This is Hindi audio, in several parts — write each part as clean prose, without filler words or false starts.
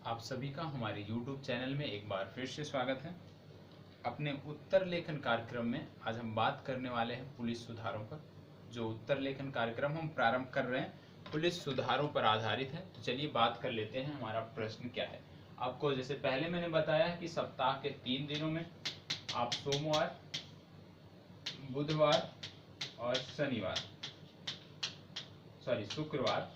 आप सभी का हमारे YouTube चैनल में एक बार फिर से स्वागत है। अपने उत्तर लेखन कार्यक्रम में आज हम बात करने वाले हैं पुलिस सुधारों पर। जो उत्तर लेखन कार्यक्रम हम प्रारंभ कर रहे हैं पुलिस सुधारों पर आधारित है। तो चलिए बात कर लेते हैं हमारा प्रश्न क्या है। आपको जैसे पहले मैंने बताया कि सप्ताह के 3 दिनों में आप सोमवार, बुधवार और शुक्रवार,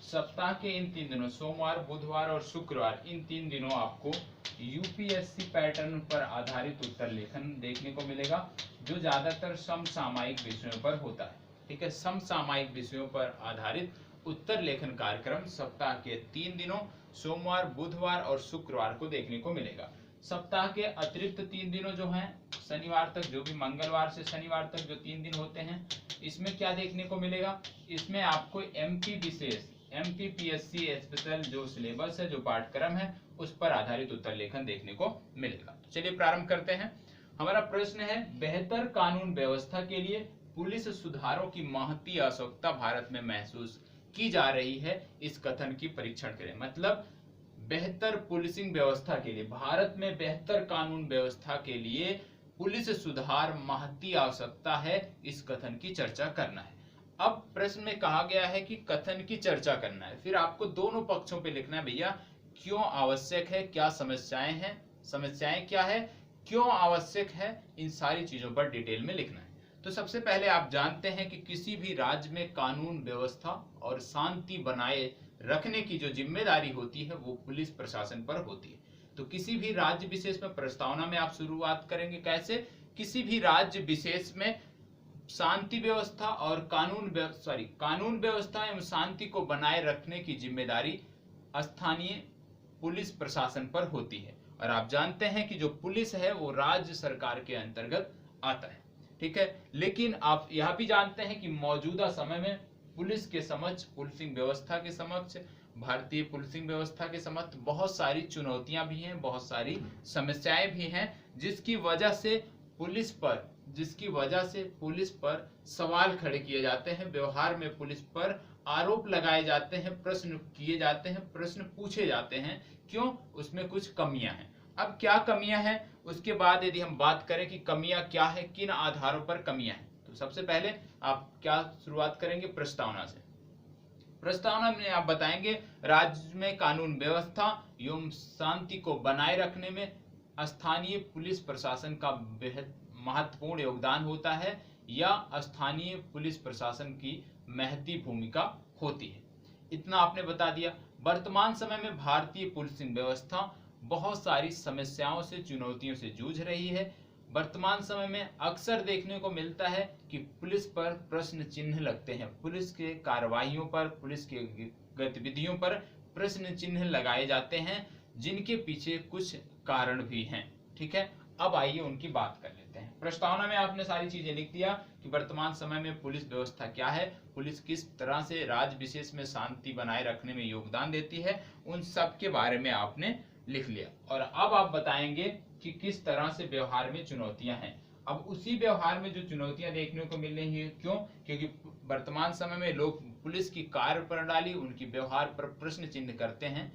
सप्ताह के इन 3 दिनों सोमवार, बुधवार और शुक्रवार, इन 3 दिनों आपको यूपीएससी पैटर्न पर आधारित उत्तर लेखन देखने को मिलेगा, जो ज्यादातर समसामयिक विषयों पर होता है। ठीक है, समसामयिक विषयों पर आधारित उत्तर लेखन कार्यक्रम सप्ताह के 3 दिनों सोमवार, बुधवार और शुक्रवार को देखने को मिलेगा। सप्ताह के अतिरिक्त 3 दिनों जो हैं शनिवार तक, जो भी मंगलवार से शनिवार तक जो 3 दिन होते हैं, इसमें क्या देखने को मिलेगा? इसमें आपको एमपी विशेष एमपीपीएससी स्पेशल जो सिलेबस है, जो पाठ्यक्रम है, उस पर आधारित उत्तर लेखन देखने को मिलेगा। तो चलिए प्रारंभ करते हैं। हमारा प्रश्न है, बेहतर कानून व्यवस्था के लिए पुलिस सुधारों की महती आवश्यकता भारत में महसूस की जा रही है, इस कथन की परीक्षण करें। मतलब बेहतर पुलिसिंग व्यवस्था के लिए, भारत में बेहतर कानून व्यवस्था के लिए पुलिस सुधार महती आवश्यकता है, इस कथन की चर्चा करना है। अब प्रश्न में कहा गया है कि कथन की चर्चा करना है, फिर आपको दोनों पक्षों पे लिखना है भैया, क्यों आवश्यक है, क्या समस्याएं हैं, समस्याएं क्या है, क्यों आवश्यक है, इन सारी चीजों पर डिटेल में लिखना है। तो सबसे पहले आप जानते हैं कि किसी भी राज्य में कानून व्यवस्था और शांति बनाए रखने की जो जिम्मेदारी होती है वो पुलिस प्रशासन पर होती है। तो किसी भी राज्य विशेष में, प्रस्तावना में आप शुरुआत करेंगे कैसे, किसी भी राज्य विशेष में शांति व्यवस्था और कानून व्यवस्था एवं शांति को बनाए रखने की जिम्मेदारी स्थानीय पुलिस प्रशासन पर होती है। और आप जानते हैं कि जो पुलिस है वो राज्य सरकार के अंतर्गत आता है। ठीक है, लेकिन आप यह भी जानते हैं कि मौजूदा समय में पुलिस के समक्ष, पुलिसिंग व्यवस्था के समक्ष, भारतीय पुलिसिंग व्यवस्था के समक्ष बहुत सारी चुनौतियां भी हैं, बहुत सारी समस्याएं भी हैं, जिसकी वजह से पुलिस पर सवाल खड़े किए जाते हैं, व्यवहार में पुलिस पर आरोप लगाए जाते हैं, प्रश्न किए जाते हैं, प्रश्न पूछे जाते हैं। क्यों? उसमें कुछ कमियां हैं। अब क्या कमियां हैं, उसके बाद यदि हम बात करें कि कमियां क्या है, किन आधारों पर कमियां हैं, तो सबसे पहले आप क्या शुरुआत करेंगे? प्रस्तावना से। प्रस्तावना में आप बताएंगे, राज्य में कानून व्यवस्था एवं शांति को बनाए रखने में स्थानीय पुलिस प्रशासन का बेहद महत्वपूर्ण योगदान होता है, या स्थानीय पुलिस प्रशासन की महती भूमिका होती है। इतना आपने बता दिया। वर्तमान समय में भारतीय पुलिसिंग व्यवस्था बहुत सारी समस्याओं से, चुनौतियों से जूझ रही है। वर्तमान समय में अक्सर देखने को मिलता है कि पुलिस पर प्रश्न चिन्ह लगते हैं, पुलिस के कार्रवाइयों पर, पुलिस के गतिविधियों पर प्रश्न चिन्ह लगाए जाते हैं, जिनके पीछे कुछ कारण भी हैं। ठीक है, अब आइए उनकी बात कर लेते हैं। प्रस्तावना में आपने सारी चीजें लिख दिया कि वर्तमान समय में पुलिस व्यवस्था क्या है, पुलिस किस तरह से राज्य विशेष में शांति बनाए रखने में योगदान देती है, उन सब के बारे में आपने लिख लिया। और अब आप बताएंगे कि किस तरह से व्यवहार में चुनौतियां हैं। अब उसी व्यवहार में जो चुनौतियां देखने को मिल रही है, क्यों? क्योंकि वर्तमान समय में लोग पुलिस की कार्य प्रणाली, उनकी व्यवहार पर प्रश्न चिन्ह करते हैं।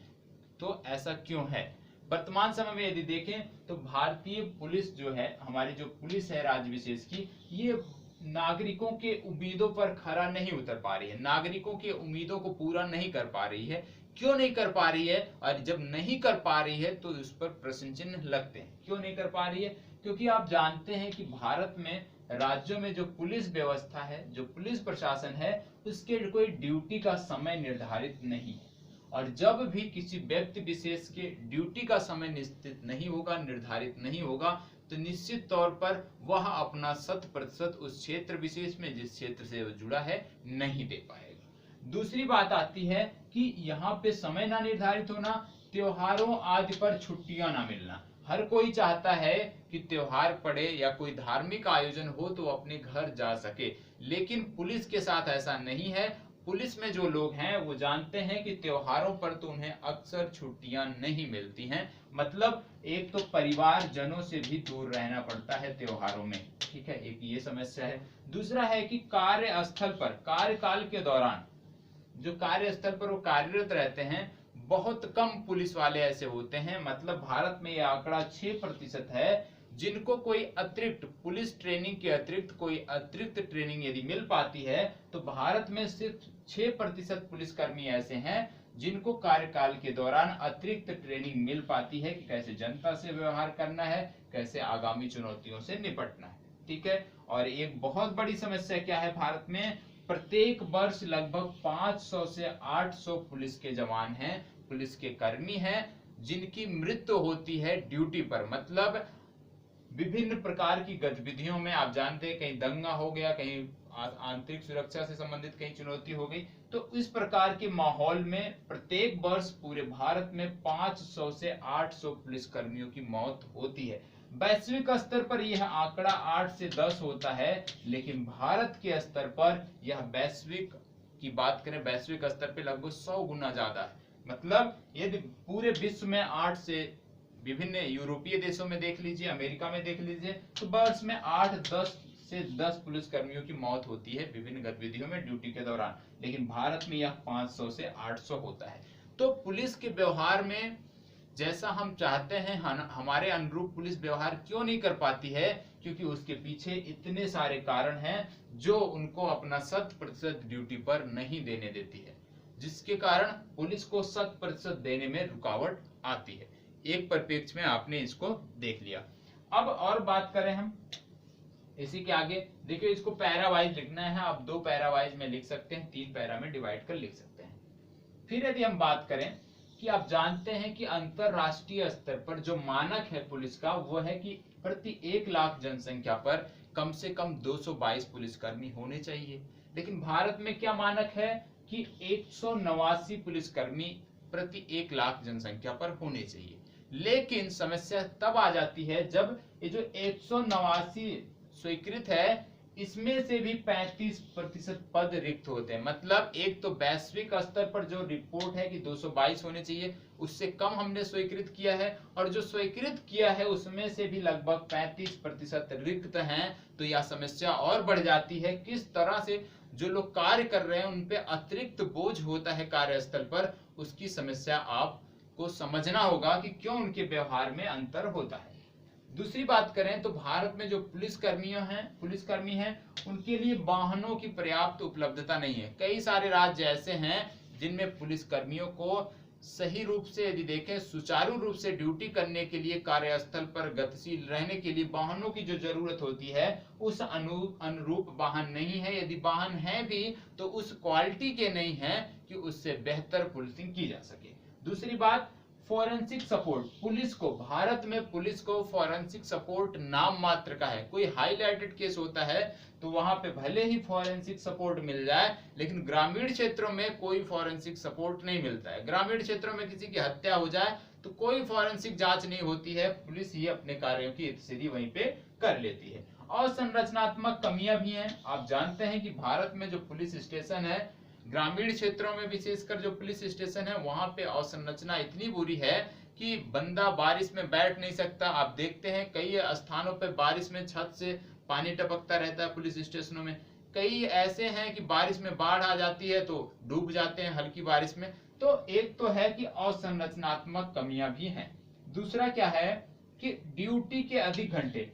तो ऐसा क्यों है? वर्तमान समय में यदि देखें तो भारतीय पुलिस जो है, हमारी जो पुलिस है राज्य विशेष की, ये नागरिकों के उम्मीदों पर खरा नहीं उतर पा रही है, नागरिकों के उम्मीदों को पूरा नहीं कर पा रही है। क्यों नहीं कर पा रही है? और जब नहीं कर पा रही है तो उस पर प्रश्न चिन्ह लगते हैं। क्यों नहीं कर पा रही है? क्योंकि आप जानते हैं कि भारत में राज्यों में जो पुलिस व्यवस्था है, जो पुलिस प्रशासन है, उसके कोई ड्यूटी का समय निर्धारित नहीं है। और जब भी किसी व्यक्ति विशेष के ड्यूटी का समय निश्चित नहीं होगा, निर्धारित नहीं होगा, तो निश्चित तौर पर वह अपना 100% उस क्षेत्र विशेष में, जिस क्षेत्र से वह जुड़ा है, नहीं दे पाएगा। दूसरी बात आती है कि यहाँ पे समय ना निर्धारित होना, त्योहारों आदि पर छुट्टियां ना मिलना। हर कोई चाहता है कि त्योहार पड़े या कोई धार्मिक आयोजन हो तो अपने घर जा सके, लेकिन पुलिस के साथ ऐसा नहीं है। पुलिस में जो लोग हैं वो जानते हैं कि त्योहारों पर तो उन्हें अक्सर छुट्टियां नहीं मिलती हैं। मतलब एक तो परिवार जनों से भी दूर रहना पड़ता है त्योहारों में। ठीक है, एक ये समस्या है। दूसरा है कि कार्यस्थल पर, कार्यकाल के दौरान जो कार्यस्थल पर वो कार्यरत रहते हैं, बहुत कम पुलिस वाले ऐसे होते हैं, मतलब भारत में यह आंकड़ा 6% है जिनको कोई अतिरिक्त पुलिस ट्रेनिंग के अतिरिक्त कोई अतिरिक्त ट्रेनिंग यदि मिल पाती है, तो भारत में सिर्फ 6% पुलिसकर्मी ऐसे हैं जिनको कार्यकाल के दौरान अतिरिक्त ट्रेनिंग मिल पाती है कि कैसे जनता से व्यवहार करना है, कैसे आगामी चुनौतियों से निपटना है। ठीक है। और एक बहुत बड़ी समस्या क्या है भारत में, प्रत्येक वर्ष लगभग 500 से 800 पुलिस के जवान हैं, पुलिस के कर्मी हैं जिनकी मृत्यु होती है ड्यूटी पर, मतलब विभिन्न प्रकार की गतिविधियों में। आप जानते हैं कहीं दंगा हो गया, कहीं आंतरिक सुरक्षा से संबंधित कहीं चुनौती हो गई, तो इस प्रकार के माहौल में प्रत्येक वर्ष पूरे भारत में 500 से 800 पुलिस कर्मियों की मौत होती है। वैश्विक स्तर पर यह आंकड़ा 8 से 10 होता है, लेकिन भारत के स्तर पर यह वैश्विक की बात करें, वैश्विक स्तर पर लगभग 100 गुना ज्यादा है। मतलब यदि पूरे विश्व में 8 से, विभिन्न यूरोपीय देशों में देख लीजिए, अमेरिका में देख लीजिए, तो वर्ष में 8-10 से 10 पुलिस कर्मियों की मौत होती है विभिन्न गतिविधियों में ड्यूटी के दौरान, लेकिन भारत में यह 500 से 800 होता है। तो पुलिस के व्यवहार में जैसा हम चाहते हैं हमारे अनुरूप पुलिस व्यवहार क्यों नहीं कर पाती है, क्योंकि उसके पीछे इतने सारे कारण हैं जो उनको अपना 100% ड्यूटी पर नहीं देने देती है, जिसके कारण पुलिस को 100% देने में रुकावट आती है। एक परिप्रेक्ष्य में आपने इसको देख लिया। अब और बात करें हम इसी के आगे, देखिए इसको पैरा वाइज लिखना है, आप 2 पैरा वाइज में लिख सकते हैं, 3 पैरा में डिवाइड कर लिख सकते हैं। फिर यदि हम बात करें कि आप जानते हैं कि अंतरराष्ट्रीय स्तर पर जो मानक है पुलिस का, वो है कि प्रति 1 लाख जनसंख्या पर कम से कम 222 पुलिसकर्मी होने चाहिए। लेकिन भारत में क्या मानक है कि 189 पुलिसकर्मी प्रति 1 लाख जनसंख्या पर होने चाहिए। लेकिन समस्या तब आ जाती है जब ये जो 189 स्वीकृत है, इसमें से भी 35% पद रिक्त होते हैं। मतलब एक तो वैश्विक स्तर पर जो रिपोर्ट है कि 222 होने चाहिए, उससे कम हमने स्वीकृत किया है, और जो स्वीकृत किया है उसमें से भी लगभग 35% रिक्त हैं। तो यह समस्या और बढ़ जाती है, किस तरह से जो लोग कार्य कर रहे हैं उन पे अतिरिक्त बोझ होता है कार्यस्थल पर, उसकी समस्या आपको समझना होगा कि क्यों उनके व्यवहार में अंतर होता है। दूसरी बात करें तो भारत में जो पुलिसकर्मी हैं उनके लिए वाहनों की पर्याप्त उपलब्धता नहीं है। कई सारे राज्य ऐसे हैं जिनमें पुलिसकर्मियों को सही रूप से यदि देखें, सुचारू रूप से ड्यूटी करने के लिए, कार्यस्थल पर गतिशील रहने के लिए वाहनों की जो जरूरत होती है उस अनुरूप वाहन नहीं है। यदि वाहन है भी तो उस क्वालिटी के नहीं है कि उससे बेहतर पुलिसिंग की जा सके। दूसरी बात, फॉरेंसिक सपोर्ट, भारत में पुलिस को फॉरेंसिक सपोर्ट नाम मात्र का है। कोई हाईलाइटेड केस होता है तो वहां पे भले ही फॉरेंसिक सपोर्ट मिल जाए, लेकिन ग्रामीण क्षेत्रों में कोई फॉरेंसिक सपोर्ट नहीं मिलता है। ग्रामीण क्षेत्रों में किसी की हत्या हो जाए तो कोई फॉरेंसिक जांच नहीं होती है, पुलिस ही अपने कार्यों की सीधी वहीं पे कर लेती है। और संरचनात्मक कमियां भी हैं। आप जानते हैं कि भारत में जो पुलिस स्टेशन है, ग्रामीण क्षेत्रों में विशेषकर जो पुलिस स्टेशन है, वहां पे अवसंरचना इतनी बुरी है कि बंदा बारिश में बैठ नहीं सकता। आप देखते हैं कई स्थानों पे बारिश में छत से पानी टपकता रहता है पुलिस स्टेशनों में। कई ऐसे हैं कि बारिश में बाढ़ आ जाती है तो डूब जाते हैं हल्की बारिश में। तो एक तो है कि अवसंरचनात्मक कमियां भी हैं। दूसरा क्या है कि ड्यूटी के अधिक घंटे।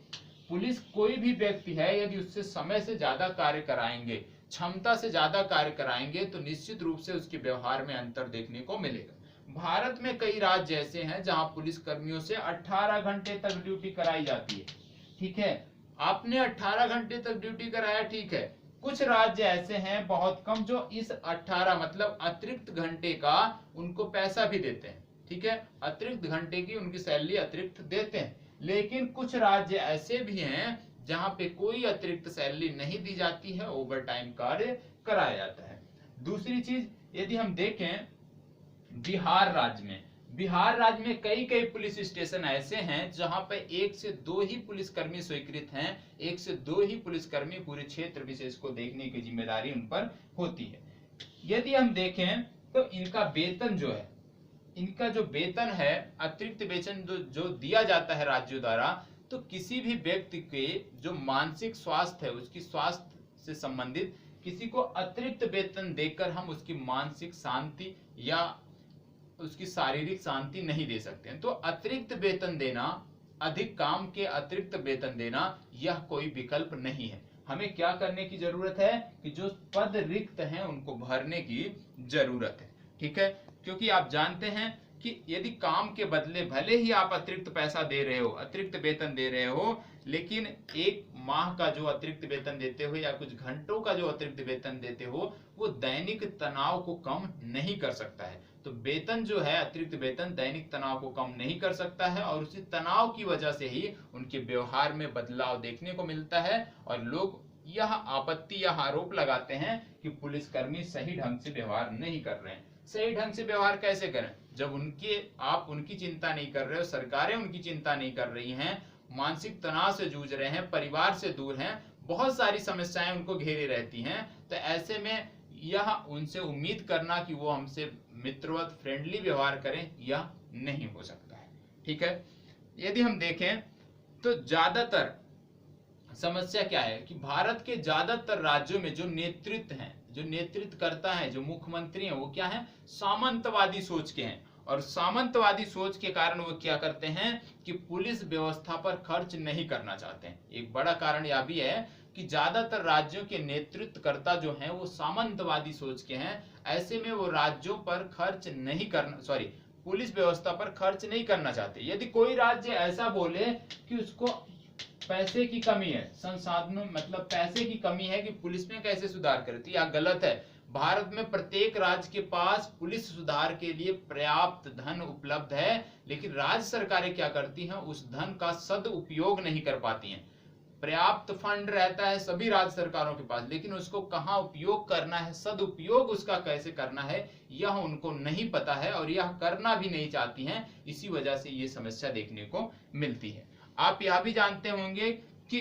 पुलिस कोई भी व्यक्ति है यदि उससे समय से ज्यादा कार्य कराएंगे, क्षमता से ज्यादा कार्य कराएंगे, तो निश्चित रूप से उसके व्यवहार में अंतर देखने को मिलेगा। भारत में कई राज्य ऐसे हैं जहां पुलिस कर्मियों से 18 घंटे तक ड्यूटी कराई जाती है। ठीक है, आपने 18 घंटे तक ड्यूटी कराया, ठीक है। कुछ राज्य ऐसे हैं बहुत कम जो इस 18 मतलब अतिरिक्त घंटे का उनको पैसा भी देते हैं। ठीक है, अतिरिक्त घंटे की उनकी सैलरी अतिरिक्त देते हैं। लेकिन कुछ राज्य ऐसे भी हैं जहां पे कोई अतिरिक्त सैलरी नहीं दी जाती है, ओवर टाइम कार्य कराया जाता है। दूसरी चीज यदि हम देखें, बिहार राज्य में कई पुलिस स्टेशन ऐसे हैं जहां पे 1 से 2 ही पुलिसकर्मी स्वीकृत हैं। 1 से 2 ही पुलिसकर्मी पूरे क्षेत्र विशेष को देखने की जिम्मेदारी उन पर होती है। यदि हम देखें तो इनका वेतन जो है, इनका जो वेतन है, अतिरिक्त वेतन जो दिया जाता है राज्यों द्वारा, तो किसी भी व्यक्ति के जो मानसिक स्वास्थ्य है, उसकी स्वास्थ्य से संबंधित किसी को अतिरिक्त वेतन देकर हम उसकी मानसिक शांति या उसकी शारीरिक शांति नहीं दे सकते हैं। तो अतिरिक्त वेतन देना, अधिक काम के अतिरिक्त वेतन देना, यह कोई विकल्प नहीं है। हमें क्या करने की जरूरत है कि जो पद रिक्त हैं उनको भरने की जरूरत है। ठीक है, क्योंकि आप जानते हैं कि यदि काम के बदले भले ही आप अतिरिक्त पैसा दे रहे हो, अतिरिक्त वेतन दे रहे हो, लेकिन एक माह का जो अतिरिक्त वेतन देते हो या कुछ घंटों का जो अतिरिक्त वेतन देते हो, वो दैनिक तनाव को कम नहीं कर सकता है। तो वेतन जो है, अतिरिक्त वेतन दैनिक तनाव को कम नहीं कर सकता है, और उसी तनाव की वजह से ही उनके व्यवहार में बदलाव देखने को मिलता है, और लोग यह आपत्ति या आरोप लगाते हैं कि पुलिसकर्मी सही ढंग से व्यवहार नहीं कर रहे हैं। सही ढंग से व्यवहार कैसे करें जब आप उनकी चिंता नहीं कर रहे हो, सरकारें उनकी चिंता नहीं कर रही हैं, मानसिक तनाव से जूझ रहे हैं, परिवार से दूर हैं, बहुत सारी समस्याएं उनको घेरे रहती हैं। तो ऐसे में यह उनसे उम्मीद करना कि वो हमसे मित्रवत फ्रेंडली व्यवहार करें, यह नहीं हो सकता है। ठीक है, यदि हम देखें तो ज्यादातर समस्या क्या है कि भारत के ज्यादातर राज्यों में जो नेतृत्व हैं, जो नेतृत्व करता है, जो मुख्यमंत्री हैं, वो क्या है, सामंतवादी सोच के हैं। और सामंतवादी सोच के कारण वो क्या करते हैं कि पुलिस व्यवस्था पर खर्च नहीं करना चाहते हैं। एक बड़ा कारण यह भी है कि ज्यादातर राज्यों के नेतृत्वकर्ता जो हैं वो सामंतवादी सोच के हैं। ऐसे में वो राज्यों पर खर्च नहीं करना, पुलिस व्यवस्था पर खर्च नहीं करना चाहते। यदि कोई राज्य ऐसा बोले कि उसको पैसे की कमी है, संसाधनों मतलब पैसे की कमी है कि पुलिस में कैसे सुधार करें, तो यह गलत है। भारत में प्रत्येक राज्य के पास पुलिस सुधार के लिए पर्याप्त धन उपलब्ध है, लेकिन राज्य सरकारें क्या करती हैं, उस धन का सदुपयोग नहीं कर पाती हैं। पर्याप्त फंड रहता है सभी राज्य सरकारों के पास, लेकिन उसको कहाँ उपयोग करना है, सदुपयोग उसका कैसे करना है, यह उनको नहीं पता है, और यह करना भी नहीं चाहती हैं। इसी वजह से ये समस्या देखने को मिलती है। आप यह भी जानते होंगे कि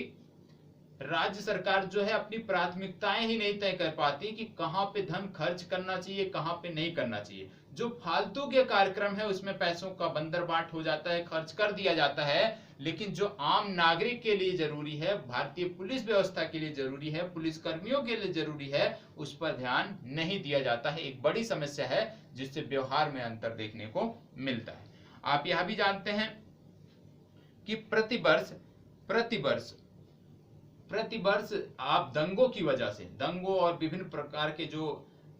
राज्य सरकार जो है अपनी प्राथमिकताएं ही नहीं तय कर पाती कि कहां पे धन खर्च करना चाहिए, कहां पे नहीं करना चाहिए। जो फालतू के कार्यक्रम है उसमें पैसों का बंदरबाट हो जाता है, खर्च कर दिया जाता है, लेकिन जो आम नागरिक के लिए जरूरी है, भारतीय पुलिस व्यवस्था के लिए जरूरी है, पुलिस कर्मियों के लिए जरूरी है, उस पर ध्यान नहीं दिया जाता है। एक बड़ी समस्या है जिससे व्यवहार में अंतर देखने को मिलता है। आप यह भी जानते हैं कि प्रतिवर्ष आप दंगों की वजह से, दंगों और विभिन्न प्रकार के जो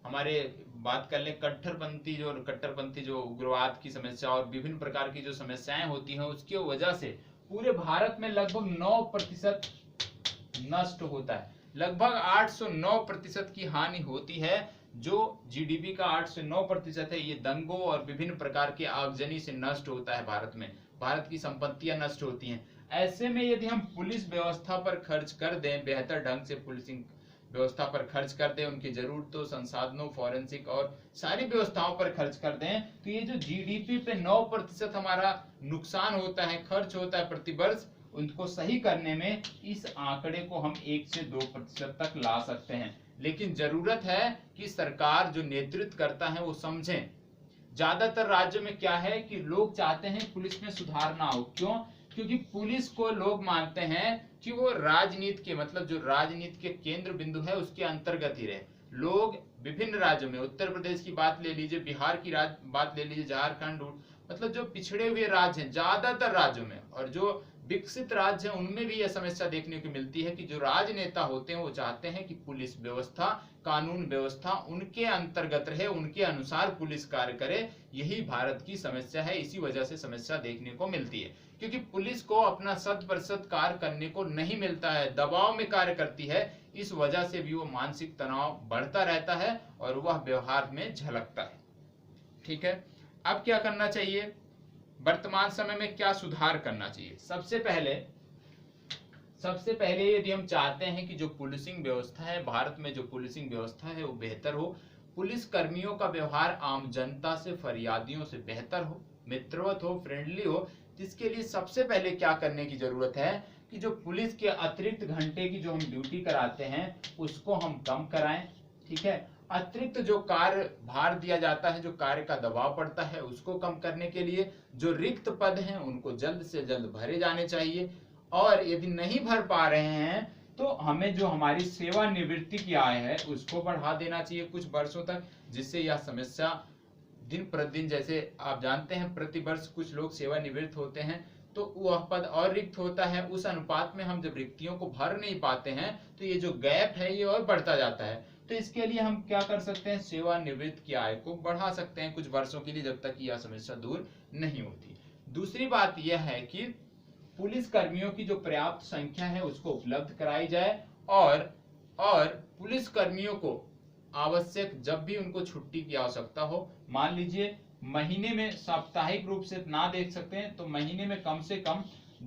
हमारे बात कर ले कट्टरपंथी जो उग्रवाद की समस्या और विभिन्न प्रकार की जो समस्याएं होती हैं, उसकी वजह से पूरे भारत में लगभग 9% नष्ट होता है। लगभग 8 से 9% की हानि होती है। जो जीडीपी का 8 से 9% है, ये दंगों और विभिन्न प्रकार के आगजनी से नष्ट होता है। भारत की संपत्तियां नष्ट होती हैं। ऐसे में यदि हम पुलिस व्यवस्था पर खर्च कर दें, बेहतर ढंग से पुलिसिंग व्यवस्था पर खर्च कर दें, उनकी जरूरतों, संसाधनों, फॉरेंसिक और सारी व्यवस्थाओं पर खर्च कर दें, तो ये जो जीडीपी पे 9% हमारा नुकसान होता है, खर्च होता है प्रतिवर्ष, उनको सही करने में इस आंकड़े को हम 1 से 2% तक ला सकते हैं। लेकिन जरूरत है कि सरकार जो नेतृत्व करता है वो समझें। ज्यादातर राज्यों में क्या है कि लोग चाहते हैं पुलिस में सुधार ना हो। क्यों? क्योंकि पुलिस को लोग मानते हैं कि वो राजनीति के, मतलब जो राजनीति के केंद्र बिंदु है उसके अंतर्गत ही रहे। लोग विभिन्न राज्यों में, उत्तर प्रदेश की बात ले लीजिए, बिहार की बात ले लीजिए, झारखंड, मतलब जो पिछड़े हुए राज्य हैं ज्यादातर राज्यों में, और जो विकसित राज्य हैं उनमें भी यह समस्या देखने को मिलती है कि जो राजनेता होते हैं वो चाहते हैं कि पुलिस व्यवस्था, कानून व्यवस्था उनके अंतर्गत रहे, उनके अनुसार पुलिस कार्य करे। यही भारत की समस्या है। इसी वजह से समस्या देखने को मिलती है, क्योंकि पुलिस को अपना 100% कार्य करने को नहीं मिलता है, दबाव में कार्य करती है। इस वजह से भी वो मानसिक तनाव बढ़ता रहता है और वह व्यवहार में झलकता है। ठीक है, अब क्या करना चाहिए, वर्तमान समय में क्या सुधार करना चाहिए? सबसे पहले यदि हम चाहते हैं कि जो पुलिसिंग व्यवस्था है, भारत में जो पुलिसिंग व्यवस्था है वो बेहतर हो, पुलिस कर्मियों का व्यवहार आम जनता से, फरियादियों से बेहतर हो, मित्रवत हो, फ्रेंडली हो, इसके लिए सबसे पहले क्या करने की जरूरत है कि जो पुलिस के अतिरिक्त घंटे की जो हम ड्यूटी कराते हैं उसको हम कम कराएं। ठीक है, अतिरिक्त जो कार्य भार दिया जाता है, जो कार्य का दबाव पड़ता है, उसको कम करने के लिए जो रिक्त पद हैं उनको जल्द से जल्द भरे जाने चाहिए। और यदि नहीं भर पा रहे हैं तो हमें जो हमारी सेवानिवृत्ति की आय है उसको बढ़ा देना चाहिए कुछ वर्षों तक, जिससे यह समस्या दिन प्रतिदिन, जैसे आप जानते हैं प्रति वर्ष कुछ लोग सेवानिवृत्त होते हैं तो वह पद और रिक्त होता है, उस अनुपात में हम जब रिक्तियों को भर नहीं पाते हैं तो ये जो गैप है ये और बढ़ता जाता है। तो इसके लिए हम क्या कर सकते हैं, सेवानिवृत्त की आय को बढ़ा सकते हैं कुछ वर्षों के लिए, जब तक यह समस्या दूर नहीं होती। दूसरी बात यह है कि पुलिस कर्मियों की जो पर्याप्त संख्या है उसको उपलब्ध कराई जाए, और पुलिस कर्मियों को आवश्यक जब भी उनको छुट्टी की आवश्यकता हो, मान लीजिए महीने में साप्ताहिक रूप से ना देख सकते हैं तो महीने में कम से कम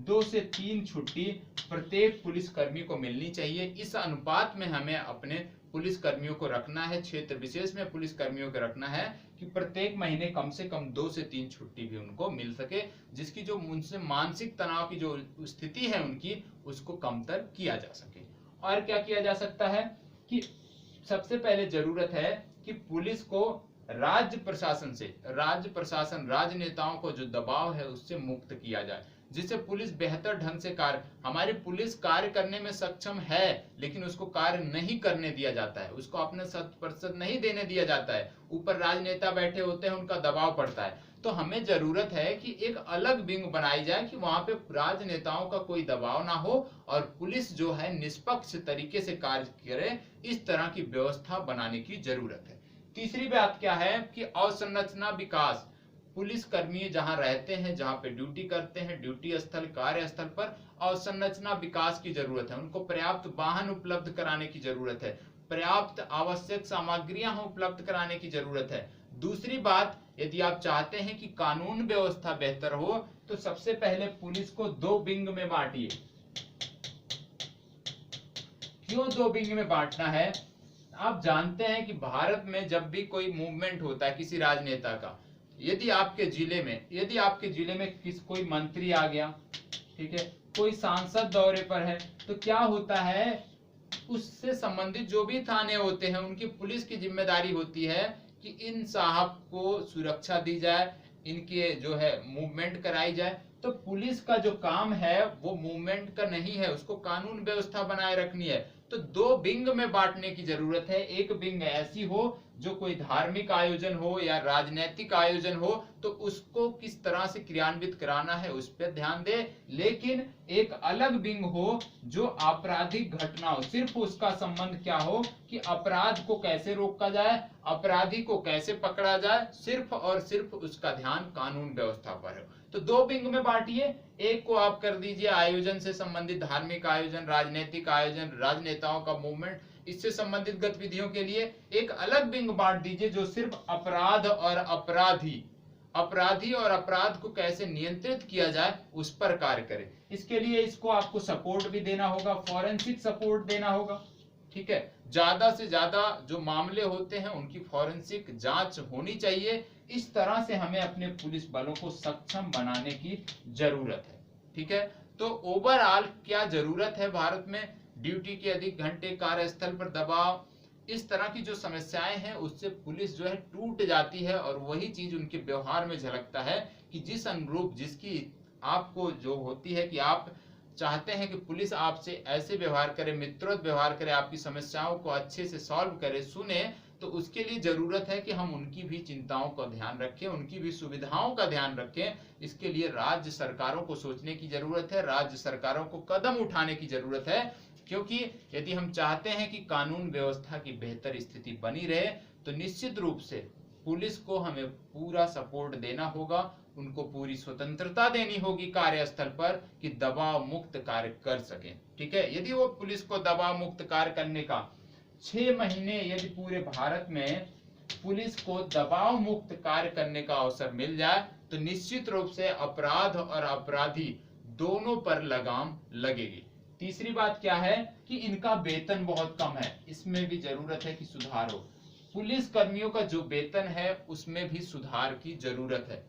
2 से 3 छुट्टी प्रत्येक पुलिस कर्मी को मिलनी चाहिए। इस अनुपात में हमें अपने पुलिस कर्मियों को रखना है, क्षेत्र विशेष में पुलिस कर्मियों को रखना है कि प्रत्येक महीने कम से कम 2 से 3 छुट्टी भी उनको मिल सके, जिसकी जो उनसे मानसिक तनाव की जो स्थिति है उनकी, उसको कमतर किया जा सके। और क्या किया जा सकता है कि सबसे पहले जरूरत है कि पुलिस को राज्य प्रशासन राजनेताओं को जो दबाव है उससे मुक्त किया जाए, जिससे पुलिस बेहतर ढंग से हमारी पुलिस कार्य करने में सक्षम है लेकिन उसको कार्य नहीं करने दिया जाता है, उसको अपने 100% नहीं देने दिया जाता है, ऊपर राजनेता बैठे होते हैं उनका दबाव पड़ता है। तो हमें जरूरत है कि एक अलग विंग बनाई जाए कि वहां पे राजनेताओं का कोई दबाव ना हो और पुलिस जो है निष्पक्ष तरीके से कार्य करे, इस तरह की व्यवस्था बनाने की जरूरत है। तीसरी बात क्या है कि अवसंरचना विकास, पुलिस कर्मी जहां रहते हैं, जहां पे ड्यूटी करते हैं, ड्यूटी स्थल कार्यस्थल पर अवसंरचना विकास की जरूरत है, उनको पर्याप्त वाहन उपलब्ध कराने की जरूरत है, पर्याप्त आवश्यक सामग्रियां उपलब्ध कराने की जरूरत है। दूसरी बात, यदि आप चाहते हैं कि कानून व्यवस्था बेहतर हो तो सबसे पहले पुलिस को 2 विंग में बांटिए। क्यों 2 विंग में बांटना है, आप जानते हैं कि भारत में जब भी कोई मूवमेंट होता है किसी राजनेता का, यदि आपके जिले में कोई मंत्री आ गया, ठीक है, कोई सांसद दौरे पर है, तो क्या होता है, उससे संबंधित जो भी थाने होते हैं उनकी पुलिस की जिम्मेदारी होती है कि इन साहब को सुरक्षा दी जाए, इनके जो है मूवमेंट कराई जाए। तो पुलिस का जो काम है वो मूवमेंट का नहीं है, उसको कानून व्यवस्था बनाए रखनी है। तो 2 विंग में बांटने की जरूरत है। एक विंग ऐसी हो जो कोई धार्मिक आयोजन हो या राजनीतिक आयोजन हो तो उसको किस तरह से क्रियान्वित कराना है उस पर ध्यान दे, लेकिन एक अलग विंग हो जो आपराधिक घटना हो, सिर्फ उसका संबंध क्या हो कि अपराध को कैसे रोका जाए, अपराधी को कैसे पकड़ा जाए, सिर्फ और सिर्फ उसका ध्यान कानून व्यवस्था पर हो। तो 2 विंग में बांटिए, एक को आप कर दीजिए आयोजन से संबंधित, धार्मिक आयोजन, राजनीतिक आयोजन, राजनेताओं का मूवमेंट, इससे संबंधित गतिविधियों के लिए एक अलग विंग बांट दीजिए जो सिर्फ अपराध और अपराध को कैसे नियंत्रित किया जाए उस पर कार्य करे। इसके लिए इसको आपको सपोर्ट भी देना होगा, फॉरेंसिक सपोर्ट देना होगा, ठीक है। ज्यादा से ज्यादा जो मामले होते हैं उनकी फॉरेंसिक जांच होनी चाहिए। इस तरह से हमें अपने पुलिस बलों को सक्षम बनाने की जरूरत है, ठीक है। तो ओवरऑल क्या जरूरत है भारत में, ड्यूटी के अधिक घंटे, कार्यस्थल पर दबाव, इस तरह की जो समस्याएं हैं उससे पुलिस जो है टूट जाती है और वही चीज उनके व्यवहार में झलकता है कि जिस अनुरूप जिसकी आपको जो होती है कि आप चाहते हैं कि पुलिस आपसे ऐसे व्यवहार करे, मित्रवत व्यवहार करे, आपकी समस्याओं को अच्छे से सॉल्व करे, सुने, तो उसके लिए जरूरत है कि हम उनकी भी चिंताओं का ध्यान रखें, उनकी भी सुविधाओं का ध्यान रखें। इसके लिए राज्य सरकारों को सोचने की जरूरत है, राज्य सरकारों को कदम उठाने की जरूरत है, क्योंकि यदि हम चाहते हैं कि कानून व्यवस्था की बेहतर स्थिति बनी रहे तो निश्चित रूप से पुलिस को हमें पूरा सपोर्ट देना होगा, उनको पूरी स्वतंत्रता देनी होगी कार्यस्थल पर कि दबाव मुक्त कार्य कर सकें, ठीक है। यदि वो पुलिस को दबाव मुक्त कार्य करने का 6 महीने यदि पूरे भारत में पुलिस को दबाव मुक्त कार्य करने का अवसर मिल जाए तो निश्चित रूप से अपराध और अपराधी दोनों पर लगाम लगेगी। तीसरी बात क्या है कि इनका वेतन बहुत कम है, इसमें भी जरूरत है कि सुधार हो। पुलिस कर्मियों का जो वेतन है उसमें भी सुधार की जरूरत है।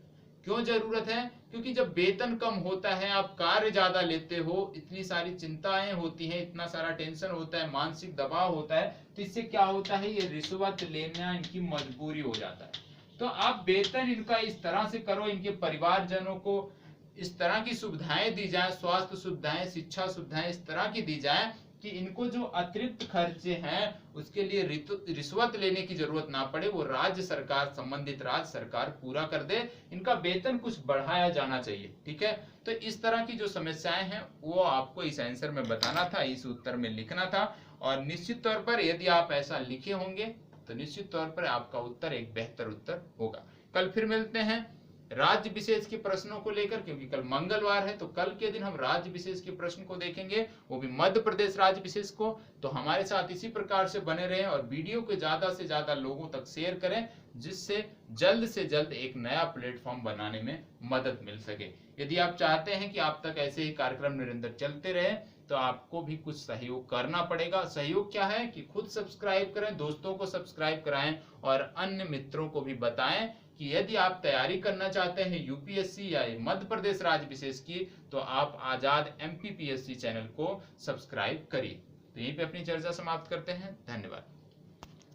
क्यों जरूरत है, क्योंकि जब वेतन कम होता है, आप कार्य ज्यादा लेते हो, इतनी सारी चिंताएं होती हैं, इतना सारा टेंशन होता है, मानसिक दबाव होता है, तो इससे क्या होता है, ये रिश्वत लेना इनकी मजबूरी हो जाता है। तो आप वेतन इनका इस तरह से करो, इनके परिवारजनों को इस तरह की सुविधाएं दी जाए, स्वास्थ्य सुविधाएं, शिक्षा सुविधाएं इस तरह की दी जाए कि इनको जो अतिरिक्त खर्चे हैं उसके लिए रिश्वत लेने की जरूरत ना पड़े, वो राज्य सरकार, संबंधित राज्य सरकार पूरा कर दे। इनका वेतन कुछ बढ़ाया जाना चाहिए। ठीक है, तो इस तरह की जो समस्याएं हैं वो आपको इस आंसर में बताना था, इस उत्तर में लिखना था। और निश्चित तौर पर यदि आप ऐसा लिखे होंगे तो निश्चित तौर पर आपका उत्तर एक बेहतर उत्तर होगा। कल फिर मिलते हैं राज्य विशेष के प्रश्नों को लेकर, क्योंकि कल मंगलवार है तो कल के दिन हम राज्य विशेष के प्रश्न को देखेंगे, वो भी मध्य प्रदेश राज्य विशेष को। तो हमारे साथ इसी प्रकार से बने रहें और वीडियो को ज्यादा से ज्यादा लोगों तक शेयर करें, जिससे जल्द से जल्द एक नया प्लेटफॉर्म बनाने में मदद मिल सके। यदि आप चाहते हैं कि आप तक ऐसे ही कार्यक्रम निरंतर चलते रहे तो आपको भी कुछ सहयोग करना पड़ेगा। सहयोग क्या है कि खुद सब्सक्राइब करें, दोस्तों को सब्सक्राइब कराएं और अन्य मित्रों को भी बताएं कि यदि आप तैयारी करना चाहते हैं यूपीएससी या मध्य प्रदेश राज्य विशेष की, तो आप आजाद एमपीपीएससी चैनल को सब्सक्राइब करिए। तो यहीं पे अपनी चर्चा समाप्त करते हैं। धन्यवाद।